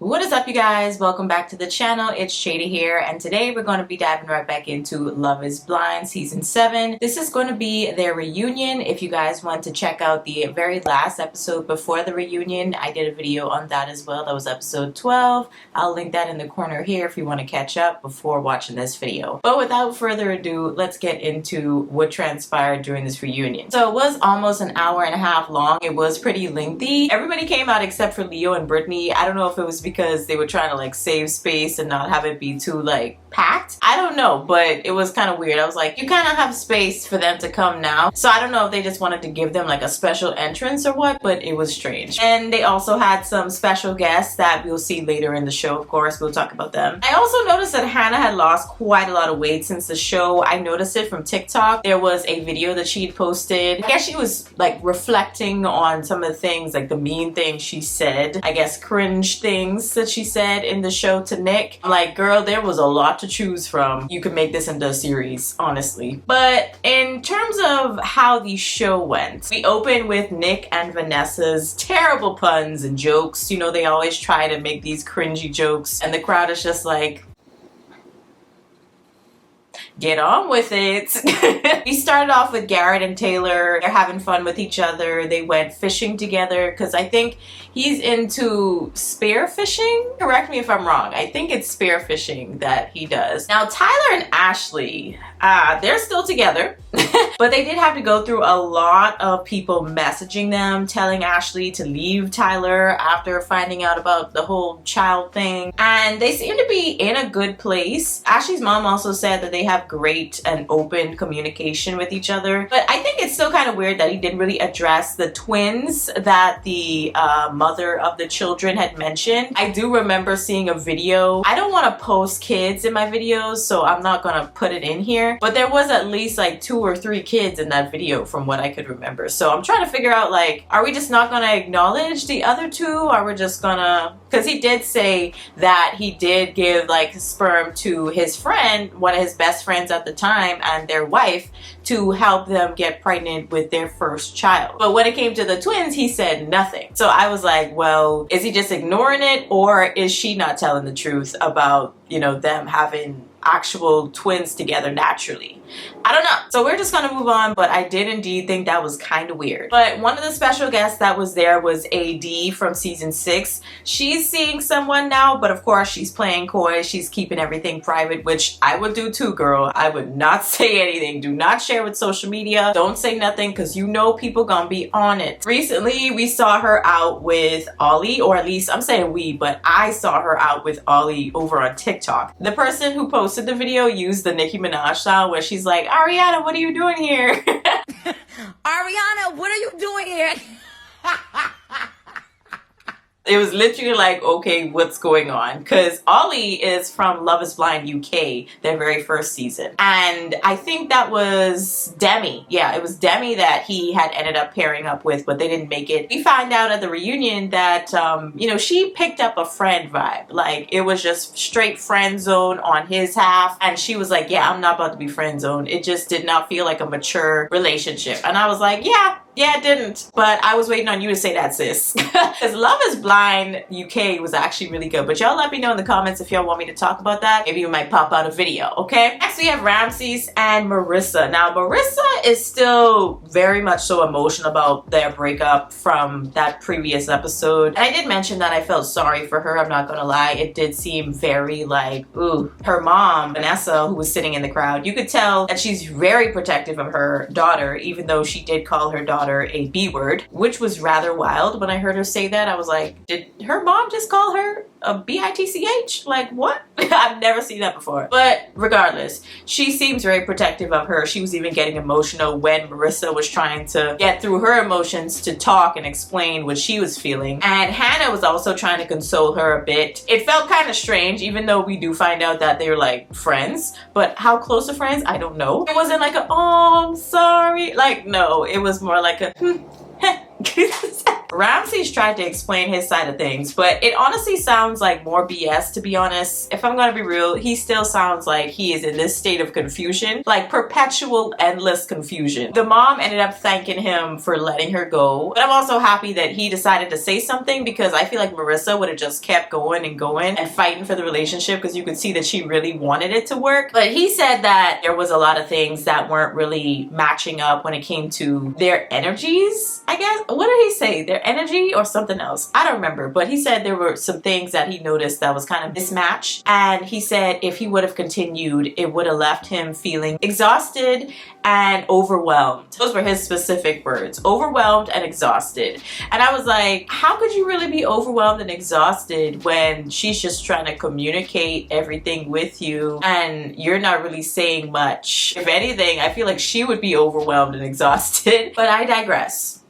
What is up, you guys? Welcome back to the channel. It's Shady here, and today we're going to be diving right back into Love is Blind Season 7. This is going to be their reunion. If you guys want to check out the very last episode before the reunion, I did a video on that as well. That was episode 12. I'll link that in the corner here if you want to catch up before watching this video. But without further ado, let's get into what transpired during this reunion. So it was almost an hour and a half long. It was pretty lengthy. Everybody came out except for Leo and Brittany. I don't know if it was because they were trying to like save space and not have it be too like packed. I don't know, but it was kind of weird. I was like, you kind of have space for them to come now. So I don't know if they just wanted to give them like a special entrance or what, but it was strange. And they also had some special guests that we'll see later in the show, of course. We'll talk about them. I also noticed that Hannah had lost quite a lot of weight since the show. I noticed it from TikTok. There was a video that she'd posted. I guess she was like reflecting on some of the things, like the mean things she said. I guess cringe things that she said in the show to Nick. I'm like, girl, there was a lot to choose from. You could make this into a series, honestly. But in terms of how the show went, we opened with Nick and Vanessa's terrible puns and jokes. You know, they always try to make these cringy jokes, and the crowd is just like, get on with it. We started off with Garrett and Taylor. They're having fun with each other. They went fishing together because I think he's into spear fishing. Correct me if I'm wrong. I think it's spear fishing that he does. Now, Tyler and Ashley, they're still together. But they did have to go through a lot of people messaging them, telling Ashley to leave Tyler after finding out about the whole child thing. And they seem to be in a good place. Ashley's mom also said that they have great and open communication with each other. But I think it's still kind of weird that he didn't really address the twins that the mother of the children had mentioned. I do remember seeing a video. I don't want to post kids in my videos, so I'm not going to put it in here. But there was at least like 2 or 3 kids in that video from what I could remember. So I'm trying to figure out, like, are we just not going to acknowledge the other 2? Are we just gonna, because he did say that he did give like sperm to his friend, one of his best friends at the time, and their wife to help them get pregnant with their first child. But when it came to the twins, he said nothing. So I was like, well, is he just ignoring it, or is she not telling the truth about, you know, them having actual twins together naturally? I don't know. So we're just gonna move on, but I did indeed think that was kind of weird. But one of the special guests that was there was AD from season 6. She's seeing someone now, but of course she's playing coy. She's keeping everything private, which I would do too, girl. I would not say anything. Do not share with social media. Don't say nothing, because you know people gonna be on it. Recently, we saw her out with Ollie, or at least I'm saying we, but I saw her out with Ollie over on TikTok. The person who posted the video used the Nicki Minaj style where she's like, Ariana, what are you doing here? Ariana, what are you doing here? It was literally like, okay, what's going on? Because Ollie is from Love is Blind UK, their very first season. And I think that was Demi. Yeah, it was Demi that he had ended up pairing up with, but they didn't make it. We found out at the reunion that, you know, she picked up a friend vibe. Like, it was just straight friend zone on his half. And she was like, yeah, I'm not about to be friend zoned. It just did not feel like a mature relationship. And I was like, yeah, it didn't. But I was waiting on you to say that, sis. Because Love is Blind UK was actually really good. But y'all let me know in the comments if y'all want me to talk about that. Maybe we might pop out a video, okay? Next we have Ramses and Marissa. Now Marissa is still very much so emotional about their breakup from that previous episode. And I did mention that I felt sorry for her. I'm not gonna lie. It did seem very like, ooh. Her mom, Vanessa, who was sitting in the crowd, you could tell that she's very protective of her daughter, even though she did call her daughter a B word, which was rather wild. When I heard her say that, I was like, did her mom just call her a bitch? Like, what? I've never seen that before. But regardless, she seems very protective of her. She was even getting emotional when Marissa was trying to get through her emotions to talk and explain what she was feeling. And Hannah was also trying to console her a bit. It felt kind of strange, even though we do find out that they're like friends, but how close of friends, I don't know. It wasn't like a, oh, I'm sorry. Like, no, it was more like a, Ramsey's tried to explain his side of things, but it honestly sounds like more BS, to be honest. If I'm gonna be real, he still sounds like he is in this state of confusion, like perpetual, endless confusion. The mom ended up thanking him for letting her go, but I'm also happy that he decided to say something, because I feel like Marissa would have just kept going and fighting for the relationship, because you could see that she really wanted it to work. But he said that there was a lot of things that weren't really matching up when it came to their energies, I guess. What did he say? Their energy or something else? I don't remember, but he said there were some things that he noticed that was kind of mismatched, and he said if he would have continued, it would have left him feeling exhausted and overwhelmed. Those were his specific words: overwhelmed and exhausted. And I was like, how could you really be overwhelmed and exhausted when she's just trying to communicate everything with you and you're not really saying much? If anything, I feel like she would be overwhelmed and exhausted. But I digress.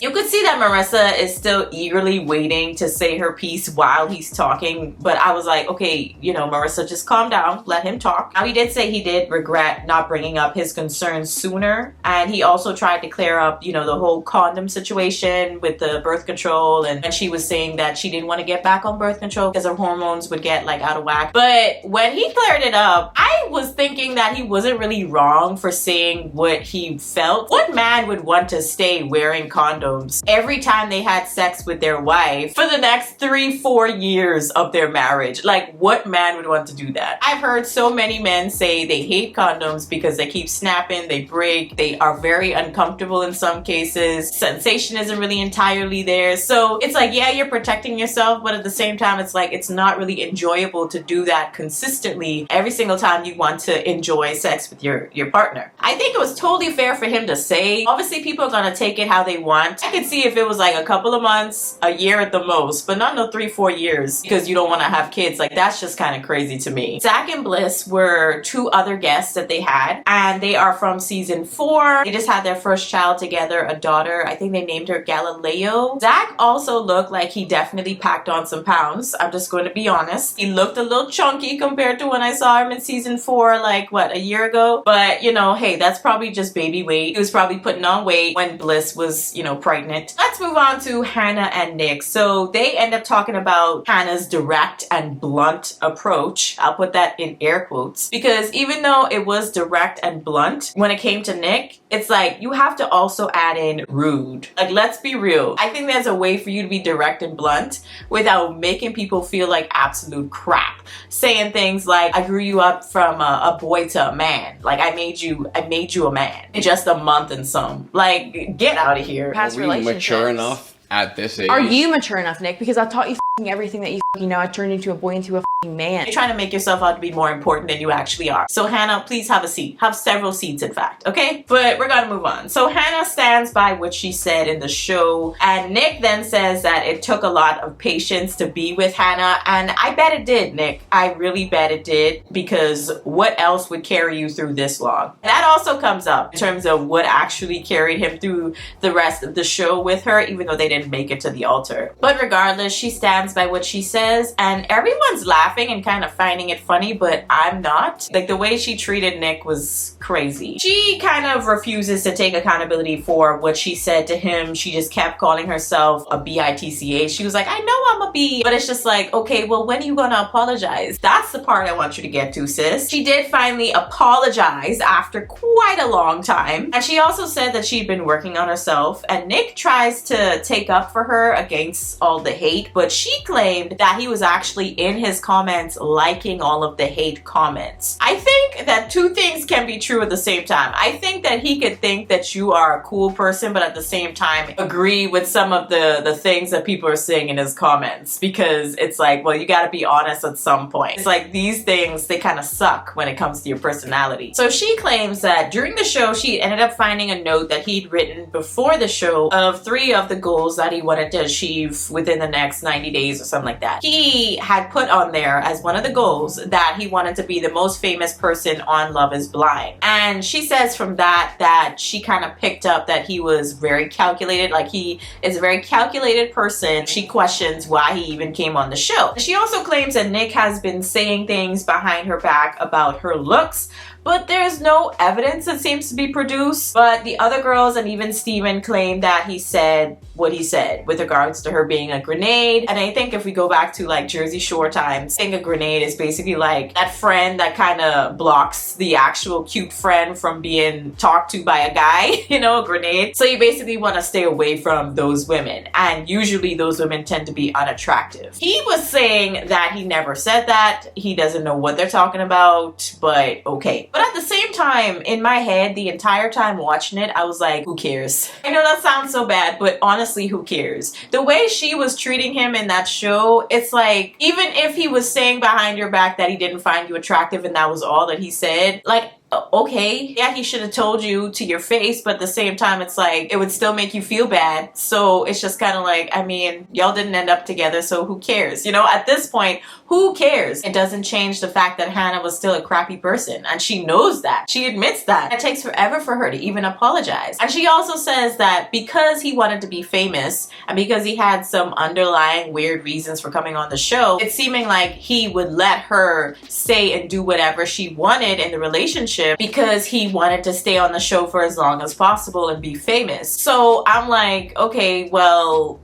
You could see that Marissa is still eagerly waiting to say her piece while he's talking, but I was like, okay, you know, Marissa, just calm down, let him talk. Now, he did say he did regret not bringing up his concerns sooner, and he also tried to clear up, you know, the whole condom situation with the birth control, and she was saying that she didn't want to get back on birth control because her hormones would get like out of whack. But when he cleared it up, I was thinking that he wasn't really wrong for saying what he felt. What man would want to stay wearing condoms every time they had sex with their wife for the next 3-4 years of their marriage? Like, what man would want to do that? I've heard so many men say they hate condoms because they keep snapping, they break, they are very uncomfortable in some cases, sensation isn't really entirely there. So it's like, yeah, you're protecting yourself, but at the same time, it's like it's not really enjoyable to do that consistently every single time you want to enjoy sex with your partner. I think it was totally fair for him to say. Obviously, people are gonna take it how they want. I could see if it was like a couple of months, a year at the most, but not no 3-4 years because you don't want to have kids. Like, that's just kind of crazy to me. Zach and Bliss were two other guests that they had, and they are from season 4. They just had their first child together, a daughter. I think they named her Galileo. Zach also looked like he definitely packed on some pounds. I'm just going to be honest. He looked a little chunky compared to when I saw him in season 4, like what, a year ago? But you know, hey, that's probably just baby weight. He was probably putting on weight when Bliss was, you know, pregnant. Let's move on to Hannah and Nick. So they end up talking about Hannah's direct and blunt approach. I'll put that in air quotes, because even though it was direct and blunt, when it came to Nick, it's like you have to also add in rude. Like, let's be real. I think there's a way for you to be direct and blunt without making people feel like absolute crap. Saying things like, I grew you up from a boy to a man. Like, I made you a man in just a month and some. Like, get out of here. Are we mature enough at this age? Are you mature enough, Nick? Because I taught you everything that you know. I turned into a boy into a man. You're trying to make yourself out to be more important than you actually are. So Hannah, please have a seat. Have several seats, in fact, okay? But we're gonna move on. So Hannah stands by what she said in the show, and Nick then says that it took a lot of patience to be with Hannah, and I bet it did, Nick. I really bet it did, because what else would carry you through this long? That also comes up in terms of what actually carried him through the rest of the show with her, even though they didn't make it to the altar. But regardless, she stands by what she says, and everyone's laughing and kind of finding it funny, but I'm not. Like, the way she treated Nick was crazy. She kind of refuses to take accountability for what she said to him. She just kept calling herself a bitch. She was like, I know I'm a B, but it's just like, okay, well, when are you gonna apologize? That's the part I want you to get to, sis. She did finally apologize after quite a long time, and she also said that she'd been working on herself, and Nick tries to take up for her against all the hate, but she claimed that he was actually in his comments liking all of the hate comments. I think that two things can be true at the same time. I think that he could think that you are a cool person, but at the same time agree with some of the things that people are saying in his comments, because it's like, well, you got to be honest at some point. It's like these things, they kind of suck when it comes to your personality. So she claims that during the show, she ended up finding a note that he'd written before the show of 3 of the goals that he wanted to achieve within the next 90 days or something like that. He had put on there as one of the goals that he wanted to be the most famous person on Love is Blind. And she says from that she kind of picked up that he was very calculated, like he is a very calculated person. She questions why he even came on the show. She also claims that Nick has been saying things behind her back about her looks, but there's no evidence that seems to be produced. But the other girls and even Steven claim that he said what he said with regards to her being a grenade. And I think if we go back to like Jersey Shore times, I think a grenade is basically like that friend that kind of blocks the actual cute friend from being talked to by a guy, you know, a grenade. So you basically want to stay away from those women, and usually those women tend to be unattractive. He was saying that he never said that, he doesn't know what they're talking about, but okay. But at the same time, in my head, the entire time watching it, I was like, who cares? I know that sounds so bad, but honestly, who cares? The way she was treating him in that show, it's like, even if he was saying behind your back that he didn't find you attractive and that was all that he said, like, okay, yeah, he should have told you to your face, but at the same time, it's like, it would still make you feel bad. So it's just kind of like, I mean, y'all didn't end up together, so who cares? You know, at this point, who cares? It doesn't change the fact that Hannah was still a crappy person, and she knows that. She admits that. It takes forever for her to even apologize. And she also says that because he wanted to be famous, and because he had some underlying weird reasons for coming on the show, it's seeming like he would let her say and do whatever she wanted in the relationship because he wanted to stay on the show for as long as possible and be famous. So I'm like, okay, well,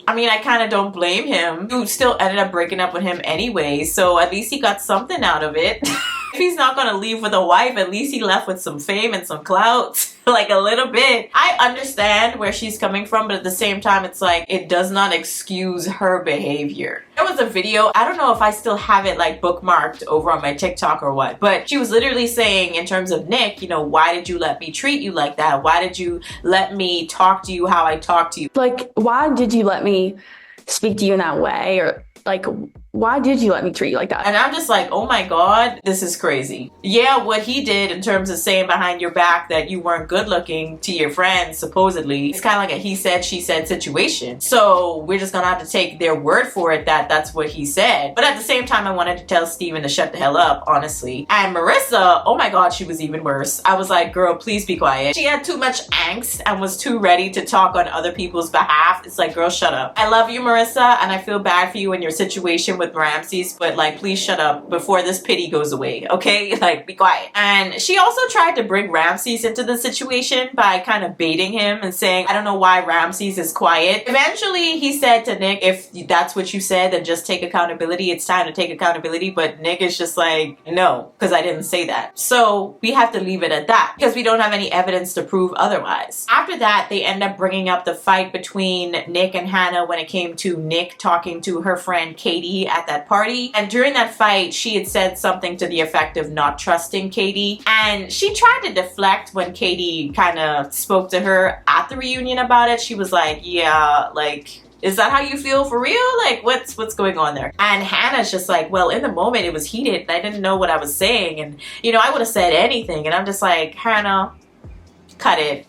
I mean, I kind of don't blame him. You still ended up breaking up with him anyway, so at least he got something out of it. If he's not gonna leave with a wife, at least he left with some fame and some clout. Like a little bit. I understand where she's coming from, but at the same time, it's like, it does not excuse her behavior. There was a video, I don't know if I still have it like bookmarked over on my TikTok or what, but she was literally saying in terms of Nick, you know, why did you let me treat you like that? Why did you let me talk to you how I talked to you? Like, why did you let me speak to you in that way? Or like, why did you let me treat you like that? And I'm just like, oh my God, this is crazy. Yeah, what he did in terms of saying behind your back that you weren't good looking to your friends, supposedly, it's kind of like a he said, she said situation. So we're just gonna have to take their word for it that that's what he said. But at the same time, I wanted to tell Steven to shut the hell up, honestly. And Marissa, oh my God, she was even worse. I was like, girl, please be quiet. She had too much angst and was too ready to talk on other people's behalf. It's like, girl, shut up. I love you, Marissa, and I feel bad for you in your situation with Ramses, but like, please shut up before this pity goes away, okay? Like, be quiet. And she also tried to bring Ramses into the situation by kind of baiting him and saying, I don't know why Ramses is quiet. Eventually, he said to Nick, if that's what you said, then just take accountability. It's time to take accountability. But Nick is just like, no, because I didn't say that. So we have to leave it at that because we don't have any evidence to prove otherwise. After that, they end up bringing up the fight between Nick and Hannah when it came to Nick talking to her friend Katie at that party. And during that fight, she had said something to the effect of not trusting Katie. And she tried to deflect when Katie kind of spoke to her at the reunion about it. She was like, yeah, like, is that how you feel for real? Like, what's going on there? And Hannah's just like, well, in the moment it was heated and I didn't know what I was saying. And, you know, I would have said anything. And I'm just like, Hannah, cut it.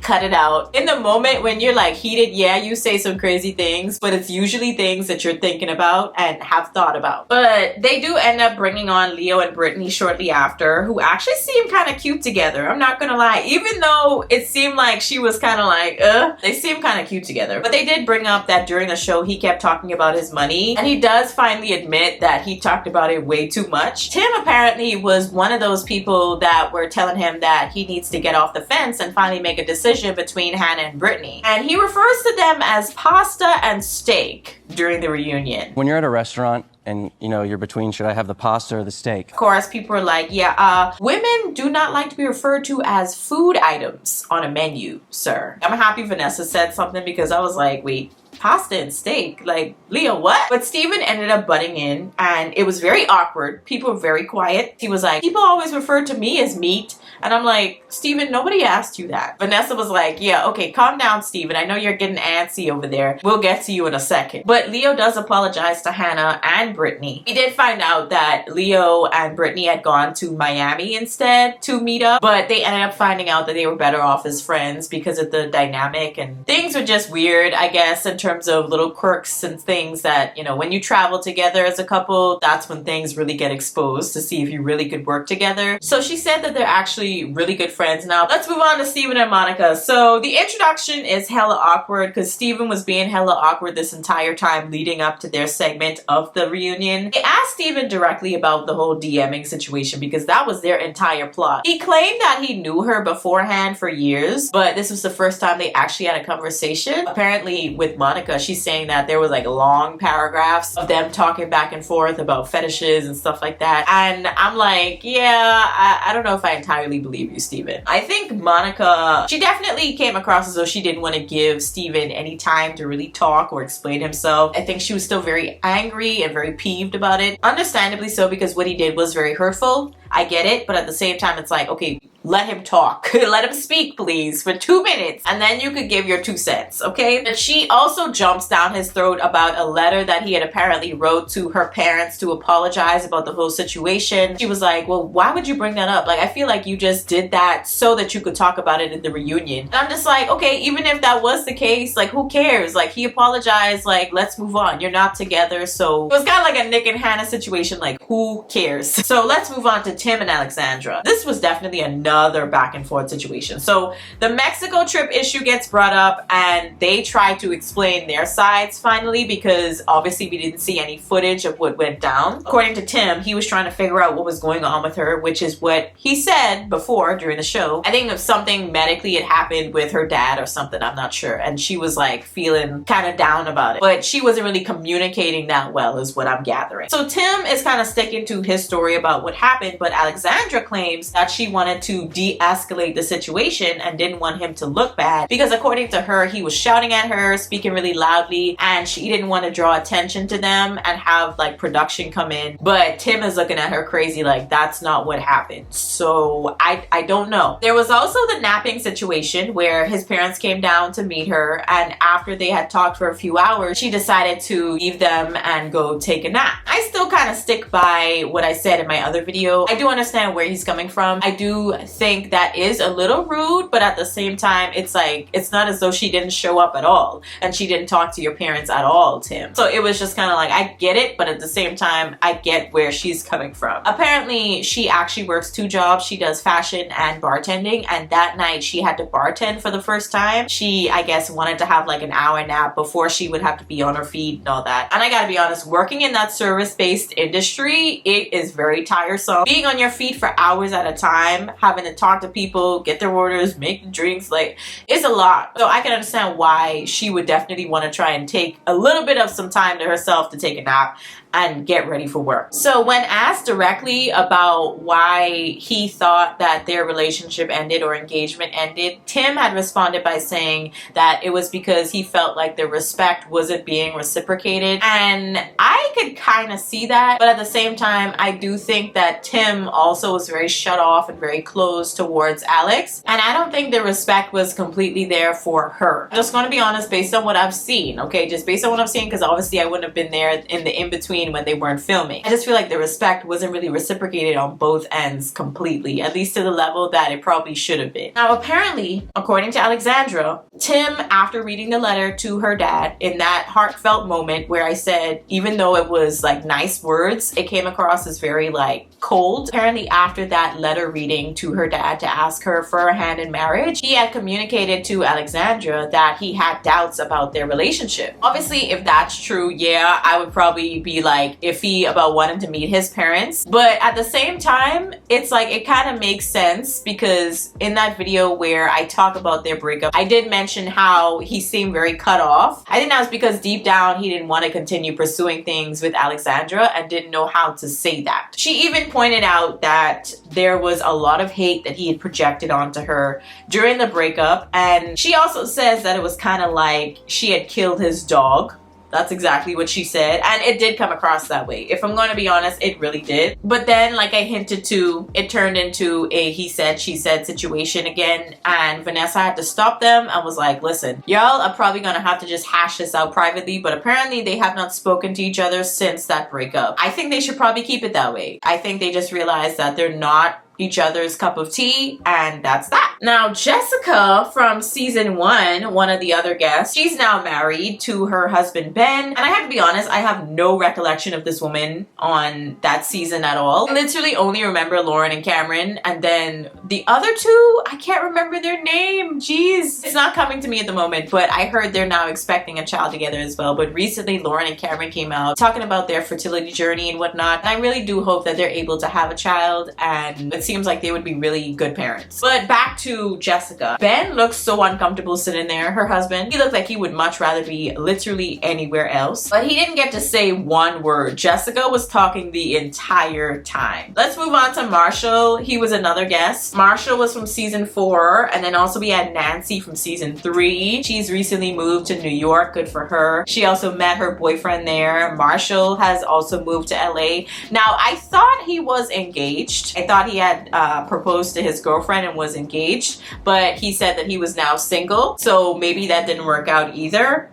Cut it out. In the moment when you're like heated, yeah, you say some crazy things, but it's usually things that you're thinking about and have thought about. But they do end up bringing on Leo and Brittany shortly after, who actually seem kind of cute together. I'm not gonna lie. Even though it seemed like she was kind of like, they seem kind of cute together. But they did bring up that during the show, he kept talking about his money. And he does finally admit that he talked about it way too much. Tim apparently was one of those people that were telling him that he needs to get off the fence and finally make a decision between Hannah and Brittany. And he refers to them as pasta and steak during the reunion. When you're at a restaurant and, you know, you're between, should I have the pasta or the steak? Of course, people are like, yeah, women do not like to be referred to as food items on a menu, sir. I'm happy Vanessa said something because I was like, wait, pasta and steak? Like, Leo, what? But Steven ended up butting in and it was very awkward. People were very quiet. He was like, people always refer to me as meat. And I'm like, Steven, nobody asked you that. Vanessa was like, yeah, okay, calm down, Steven. I know you're getting antsy over there. We'll get to you in a second. But Leo does apologize to Hannah and Brittany. We did find out that Leo and Brittany had gone to Miami instead to meet up, but they ended up finding out that they were better off as friends because of the dynamic, and things were just weird, I guess, in terms of little quirks and things that, you know, when you travel together as a couple, that's when things really get exposed to see if you really could work together. So she said that they're actually really good friends now. Let's move on to Steven and Monica. So the introduction is hella awkward because Steven was being hella awkward this entire time leading up to their segment of the reunion, they asked Steven directly about the whole DMing situation because that was their entire plot. He claimed that he knew her beforehand for years, but this was the first time they actually had a conversation. Apparently with Monica, she's saying that there was like long paragraphs of them talking back and forth about fetishes and stuff like that. And I'm like, yeah, I don't know if I entirely believe you, Steven. I think Monica, she definitely came across as though she didn't want to give Steven any time to really talk or explain himself. I think she was still very angry and very peeved about it. Understandably so, because what he did was very hurtful. I get it, but at the same time, it's like, okay, let him talk. Let him speak, please, for 2 minutes, and then you could give your 2 cents, okay? But she also jumps down his throat about a letter that he had apparently wrote to her parents to apologize about the whole situation. She was like, well, why would you bring that up? Like, I feel like you just did that so that you could talk about it in the reunion. And I'm just like, okay, even if that was the case, like, who cares? Like, he apologized, like, let's move on. You're not together, so it was kind of like a Nick and Hannah situation, like, who cares? So let's move on to Tim and Alexandra. This was definitely another back and forth situation. So the Mexico trip issue gets brought up and they try to explain their sides finally, because obviously we didn't see any footage of what went down. According to Tim, he was trying to figure out what was going on with her, which is what he said before during the show. I think if something medically had happened with her dad or something, I'm not sure. And she was like feeling kind of down about it, but she wasn't really communicating that well is what I'm gathering. So Tim is kind of sticking to his story about what happened, but Alexandra claims that she wanted to de-escalate the situation and didn't want him to look bad because according to her, he was shouting at her, speaking really loudly, and she didn't want to draw attention to them and have like production come in. But Tim is looking at her crazy like that's not what happened. So I don't know. There was also the napping situation where his parents came down to meet her, and after they had talked for a few hours, she decided to leave them and go take a nap. I still kind of stick by what I said in my other video. I do understand where he's coming from. I do think that is a little rude, but at the same time, it's like, it's not as though she didn't show up at all and she didn't talk to your parents at all, Tim. So it was just kind of like, I get it, but at the same time, I get where she's coming from. Apparently, she actually works 2 jobs. She does fashion and bartending, and that night she had to bartend for the first time. She, I guess, wanted to have like an hour nap before she would have to be on her feet and all that. And I gotta be honest, working in that service-based industry, it is very tiresome. Being on your feet for hours at a time, having to talk to people, get their orders, make the drinks, like, it's a lot. So I can understand why she would definitely want to try and take a little bit of some time to herself to take a nap and get ready for work. So when asked directly about why he thought that their relationship ended or engagement ended, Tim had responded by saying that it was because he felt like the respect wasn't being reciprocated. And I could kind of see that, but at the same time, I do think that Tim also was very shut off and very closed towards Alex. And I don't think the respect was completely there for her. I'm just going to be honest based on what I've seen, okay? Just based on what I've seen, because obviously I wouldn't have been there in the in-between when they weren't filming. I just feel like the respect wasn't really reciprocated on both ends completely, at least to the level that it probably should have been. Now, apparently, according to Alexandra, Tim, after reading the letter to her dad, in that heartfelt moment where I said, even though it was like nice words, it came across as very like cold. Apparently, after that letter reading to her dad to ask her for a hand in marriage, he had communicated to Alexandra that he had doubts about their relationship. Obviously, if that's true, yeah, I would probably be like iffy about wanting to meet his parents. But at the same time, it's like it kind of makes sense because in that video where I talk about their breakup, I did mention how he seemed very cut off. I think that was because deep down he didn't want to continue pursuing things with Alexandra and didn't know how to say that. She even pointed out that there was a lot of hate that he had projected onto her during the breakup, and she also says that it was kind of like she had killed his dog. That's exactly what she said, and it did come across that way. If I'm going to be honest, it really did. But then, like I hinted to, it turned into a he said, she said situation again, and Vanessa had to stop them and was like, listen, y'all are probably going to have to just hash this out privately, but apparently they have not spoken to each other since that breakup. I think they should probably keep it that way. I think they just realized that they're not each other's cup of tea, and that's that. Now, Jessica from season 1, one of the other guests, she's now married to her husband Ben, and I have to be honest, I have no recollection of this woman on that season at all. I literally only remember Lauren and Cameron, and then the other two, I can't remember their name. Jeez, it's not coming to me at the moment, but I heard they're now expecting a child together as well. But recently, Lauren and Cameron came out talking about their fertility journey and whatnot, and I really do hope that they're able to have a child, and it seems like they would be really good parents. But back to Jessica. Ben looks so uncomfortable sitting there, her husband. He looked like he would much rather be literally anywhere else, but he didn't get to say one word. Jessica was talking the entire time. Let's move on to Marshall. He was another guest. Marshall was from season 4, and then also we had Nancy from season 3. She's recently moved to New York. Good for her. She also met her boyfriend there. Marshall has also moved to LA. Now, I thought he was engaged. I thought he had proposed to his girlfriend and was engaged, but he said that he was now single, so maybe that didn't work out either.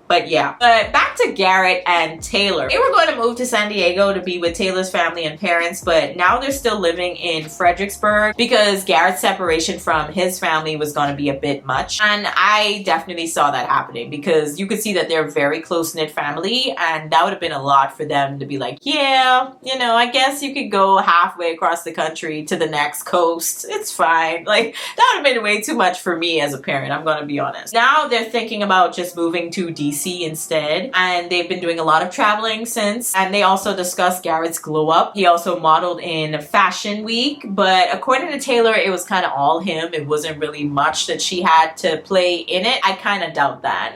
But yeah. But back to Garrett and Taylor. They were going to move to San Diego to be with Taylor's family and parents, but now they're still living in Fredericksburg because Garrett's separation from his family was going to be a bit much. And I definitely saw that happening because you could see that they're a very close-knit family, and that would have been a lot for them to be like, yeah, you know, I guess you could go halfway across the country to the next coast. It's fine. Like, that would have been way too much for me as a parent, I'm going to be honest. Now they're thinking about just moving to DC instead, and they've been doing a lot of traveling since. And they also discussed Garrett's glow up. He also modeled in Fashion Week, but according to Taylor, it was kind of all him. It wasn't really much that she had to play in it. I kind of doubt that.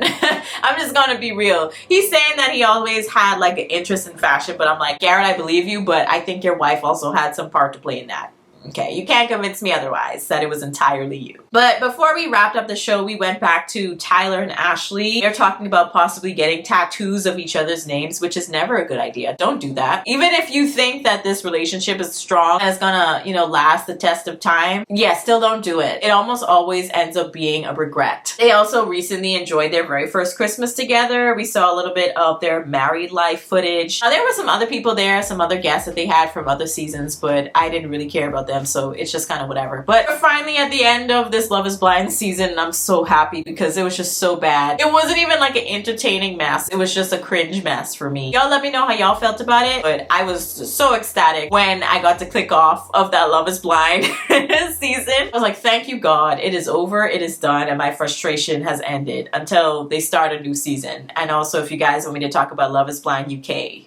I'm just gonna be real. He's saying that he always had like an interest in fashion, but I'm like, Garrett, I believe you, but I think your wife also had some part to play in that. Okay, you can't convince me otherwise that it was entirely you. But before we wrapped up the show, we went back to Tyler and Ashley. They're talking about possibly getting tattoos of each other's names, which is never a good idea. Don't do that. Even if you think that this relationship is strong and it's gonna, you know, last the test of time, yeah, still don't do it. It almost always ends up being a regret. They also recently enjoyed their very first Christmas together. We saw a little bit of their married life footage. There were some other people there, some other guests that they had from other seasons, but I didn't really care about them, so it's just kind of whatever. But we're finally at the end of this Love is Blind season, and I'm so happy because it was just so bad. It wasn't even like an entertaining mess. It was just a cringe mess for me. Y'all let me know how y'all felt about it, but I was just so ecstatic when I got to click off of that Love is Blind season. I was like, thank you God, it is over, it is done, and my frustration has ended until they start a new season. And also, if you guys want me to talk about Love is Blind UK,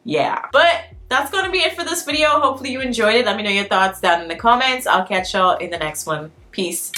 yeah. But that's gonna be it for this video. Hopefully you enjoyed it. Let me know your thoughts down in the comments. I'll catch y'all in the next one. Peace.